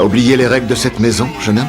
T'as oublié les règles de cette maison, jeune homme?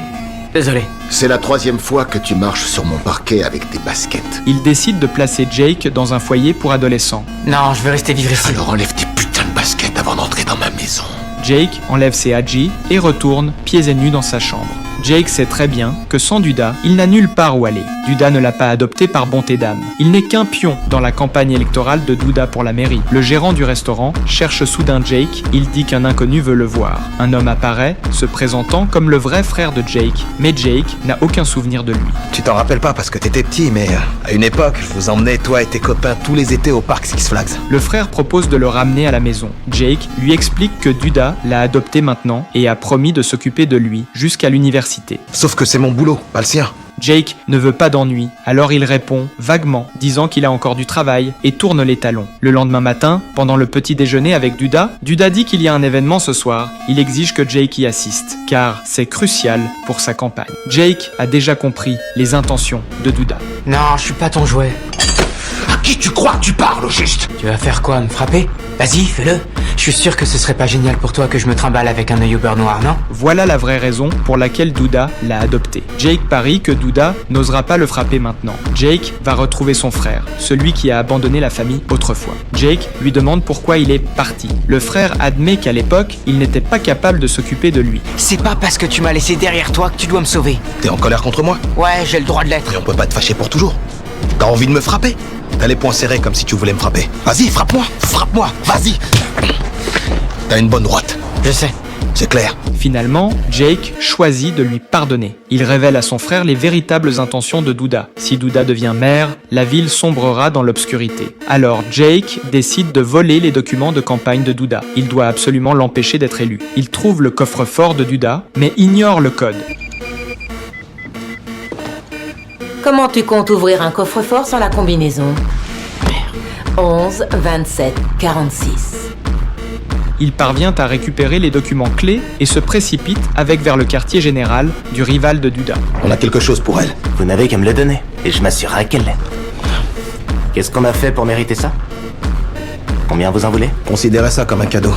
Désolé. C'est la 3e fois que tu marches sur mon parquet avec tes baskets. Il décide de placer Jake dans un foyer pour adolescents. Non, je veux rester vivre ici. Alors enlève tes putains de baskets avant d'entrer dans ma maison. Jake enlève ses hadjis et retourne, pieds et nus, dans sa chambre. Jake sait très bien que sans Duda, il n'a nulle part où aller. Duda ne l'a pas adopté par bonté d'âme. Il n'est qu'un pion dans la campagne électorale de Duda pour la mairie. Le gérant du restaurant cherche soudain Jake, il dit qu'un inconnu veut le voir. Un homme apparaît, se présentant comme le vrai frère de Jake, mais Jake n'a aucun souvenir de lui. Tu t'en rappelles pas parce que t'étais petit, mais à une époque, je vous emmenais, toi et tes copains, tous les étés au parc Six Flags. Le frère propose de le ramener à la maison. Jake lui explique que Duda l'a adopté maintenant et a promis de s'occuper de lui jusqu'à l'université. Sauf que c'est mon boulot, pas le sien. Jake ne veut pas d'ennui, alors il répond vaguement, disant qu'il a encore du travail et tourne les talons. Le lendemain matin, pendant le petit déjeuner avec Duda dit qu'il y a un événement ce soir. Il exige que Jake y assiste, car c'est crucial pour sa campagne. Jake a déjà compris les intentions de Duda. Non, je suis pas ton jouet. À qui tu crois que tu parles, au juste? Tu vas faire quoi, me frapper? Vas-y, fais-le. Je suis sûr que ce serait pas génial pour toi que je me trimballe avec un œil au beurre noir, non? Voilà la vraie raison pour laquelle Duda l'a adopté. Jake parie que Duda n'osera pas le frapper maintenant. Jake va retrouver son frère, celui qui a abandonné la famille autrefois. Jake lui demande pourquoi il est parti. Le frère admet qu'à l'époque, il n'était pas capable de s'occuper de lui. C'est pas parce que tu m'as laissé derrière toi que tu dois me sauver. T'es en colère contre moi? Ouais, j'ai le droit de l'être. Et on peut pas te fâcher pour toujours. T'as envie de me frapper? T'as les poings serrés comme si tu voulais me frapper. Vas-y, frappe-moi, vas-y. T'as une bonne droite. Je sais. C'est clair. Finalement, Jake choisit de lui pardonner. Il révèle à son frère les véritables intentions de Duda. Si Duda devient maire, la ville sombrera dans l'obscurité. Alors Jake décide de voler les documents de campagne de Duda. Il doit absolument l'empêcher d'être élu. Il trouve le coffre-fort de Duda, mais ignore le code. Comment tu comptes ouvrir un coffre-fort sans la combinaison? 11, 27, 46. Il parvient à récupérer les documents clés et se précipite avec vers le quartier général du rival de Duda. On a quelque chose pour elle. Vous n'avez qu'à me le donner, et je m'assurerai qu'elle l'ait. Qu'est-ce qu'on a fait pour mériter ça? Combien vous en voulez? Considérez ça comme un cadeau.